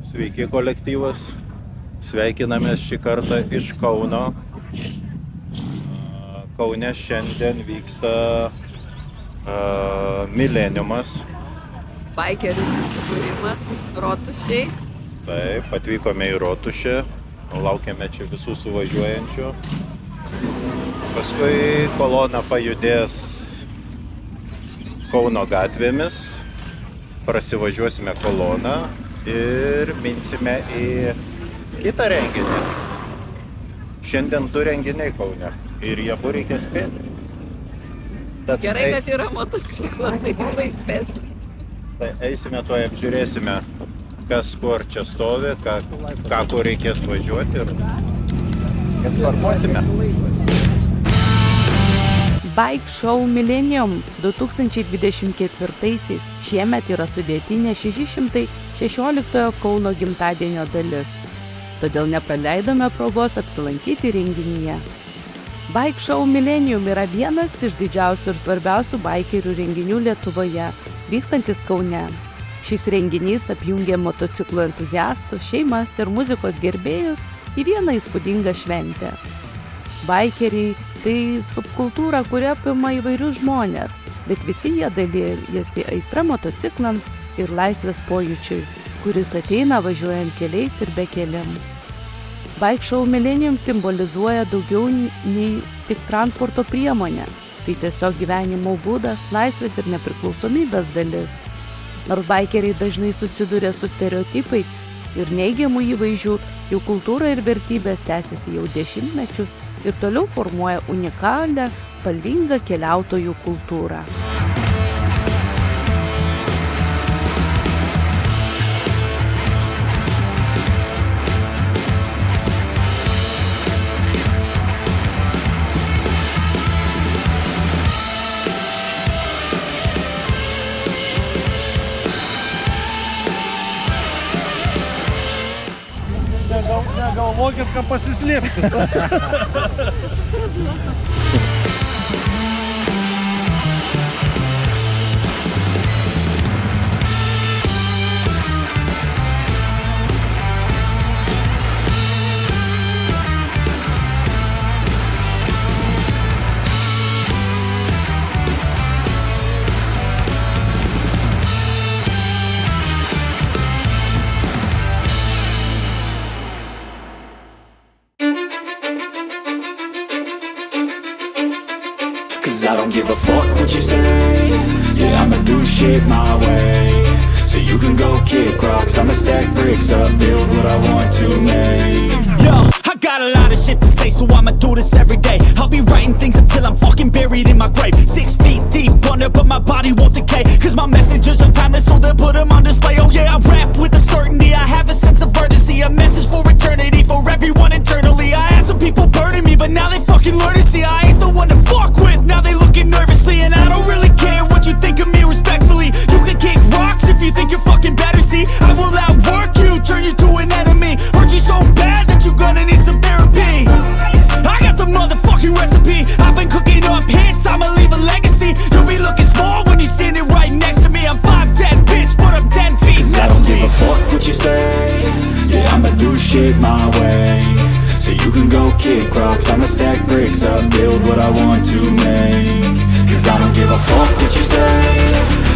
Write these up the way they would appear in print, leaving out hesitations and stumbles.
Sveiki kolektyvas, sveikinamės šį kartą iš Kauno. Kaune šiandien vyksta Mileniumas. Baikerių susibūrimas Rotušėj. Taip, atvykome į Rotušę, laukiame čia visų suvažiuojančių. Paskui kolona pajudės Kauno gatvėmis, prasivažiuosime koloną ir minsime į kitą renginį. Šiandien 2 renginiai Kaune ir jie abu reikia spėti. Gerai, kad yra motociklas, tai tikrai spėsi. Tai eisime tuoj apžiūrėsime, kas kur čia stovi, ką kur reikės važiuoti ir informuosime. Bike Show Millennium 2024 šiemet yra sudėtinė 616 Kauno gimtadienio dalis, todėl nepraleidome progos apsilankyti renginyje. Bike Show Millennium yra vienas iš didžiausių ir svarbiausių baikerių renginių Lietuvoje, vykstantis Kaune. Šis renginys apjungia motociklų entuziastus, šeimas ir muzikos gerbėjus į vieną įspūdingą šventę. Baikeriai tai subkultūra, kuri apima įvairius žmonės, bet visi jie dalijasi aistra motociklams ir laisvės pojūčiui, kuris ateina važiuojant keliais ir be keliam. Bike Show Millennium simbolizuoja daugiau nei tik transporto priemonę. Tai tiesiog gyvenimo būdas, laisvės ir nepriklausomybės dalis. Nors baikeriai dažnai susiduria su stereotipais ir neigiamų įvaizdžių, jų kultūra ir vertybės tęsiasi jau dešimtmečius ir toliau formuoja unikalią, spalvingą keliautojų kultūrą. Negalvokit, ką pasislėpsit. I don't give a fuck what you say. Yeah, I'ma do shit my way. So you can go kick rocks, I'ma stack bricks up, build what I want to make. Yo, I got a lot of shit to say, so I'ma do this every day. I'll be writing things until I'm fucking buried in my grave. 6 feet deep under, but my body won't decay. Cause my messages are timeless, so they'll put them on display. Oh yeah, I rap with a certainty, I have a sense of urgency. A message for eternity, for everyone internally. I had some people burning me, but now they fucking learn to see I ain't the one to fuck with, now they looking nervously. And I don't really care what you think of me respectfully. You can kick rocks if you think you're fucking better, see. I will outwork you, turn you to an enemy. Hurt you so bad that you're gonna need some therapy. I got the motherfucking recipe. I've been cooking up hits, I'ma leave a legacy. You'll be looking small when you're standing right next to me. I'm 5'10", bitch, but I'm 10 feet next to me. I don't give a fuck what you say. Yeah, I'ma do shit my way. So you can go kick rocks, I'ma stack bricks up, build what I want to make. Cause I don't give a fuck what you say.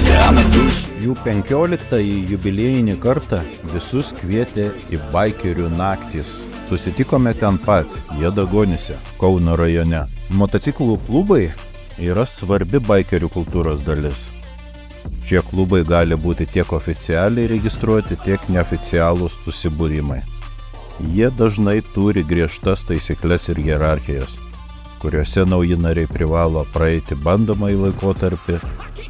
Yeah, I'ma do shit. Jų 15-ąjį jubiliejinį kartą visus kvietė į baikerių naktis. Susitikome ten pat, Jedagonyse, Kauno rajone. Motociklų klubai yra svarbi baikerių kultūros dalis. Šie klubai gali būti tiek oficialiai registruoti, tiek neoficialūs susibūrimai. Jie dažnai turi griežtas taisykles ir hierarchijas, kuriuose nauji nariai privalo praeiti bandomąjį laikotarpį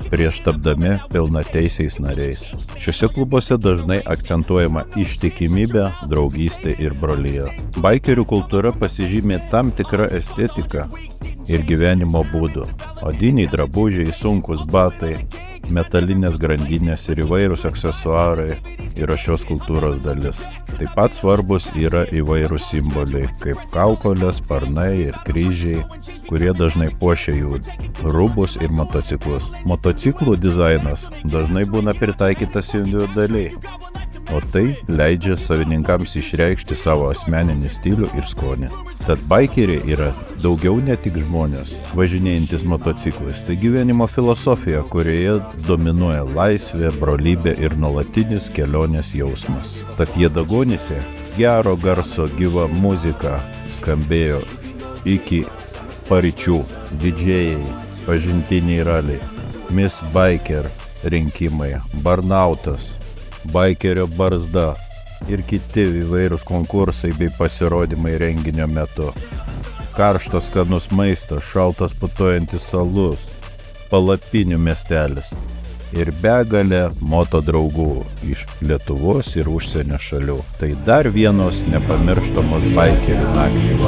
prieš tapdami pilnateisiais nariais. Šiuose klubuose dažnai akcentuojama ištikimybė, draugystė ir brolija. Baikerių kultūra pasižymė tam tikrą estetiką ir gyvenimo būdų. Odiniai drabužiai, sunkus batai, metalinės grandinės ir įvairūs aksesuarai yra šios kultūros dalis. Taip pat svarbus yra įvairūs simboliai, kaip kaukolės, sparnai ir kryžiai, kurie dažnai puošia jų rūbus ir motociklus. Motociklų dizainas dažnai būna pritaikytas individualiai. o tai leidžia savininkams išreikšti savo asmeninį stilių ir skonį. Tad baikeriai yra daugiau ne tik žmonės, važinėjantis motociklais, tai gyvenimo filosofija, kurioje dominuoja laisvė, brolybė ir nuolatinis kelionės jausmas. Tad Jedagonyse gero garso gyva muzika skambėjo iki paryčių, didžėjai, pažintiniai raliai, Miss Biker rinkimai, Burnoutas, Baikerio barzda ir kiti įvairūs konkursai bei pasirodymai renginio metu. Karštas skanus maistas, šaltas putojantis alus, palapinių miestelis ir begalė moto draugų iš Lietuvos ir užsienio šalių. Tai dar vienos nepamirštamos baikerių naktys.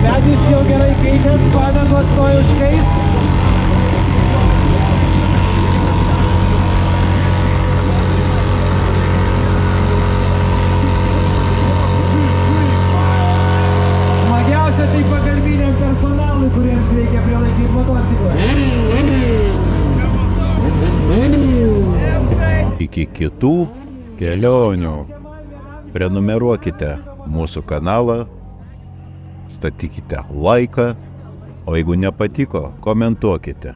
Medis jau gerai kaitęs, padangos stoja užkais. Smagiausia tai pagalbiniam personalui, kuriems reikia prilaikyti motociklą. Iki kitų kelionių. Prenumeruokite mūsų kanalą, statykite laiką, o jeigu nepatiko, komentuokite.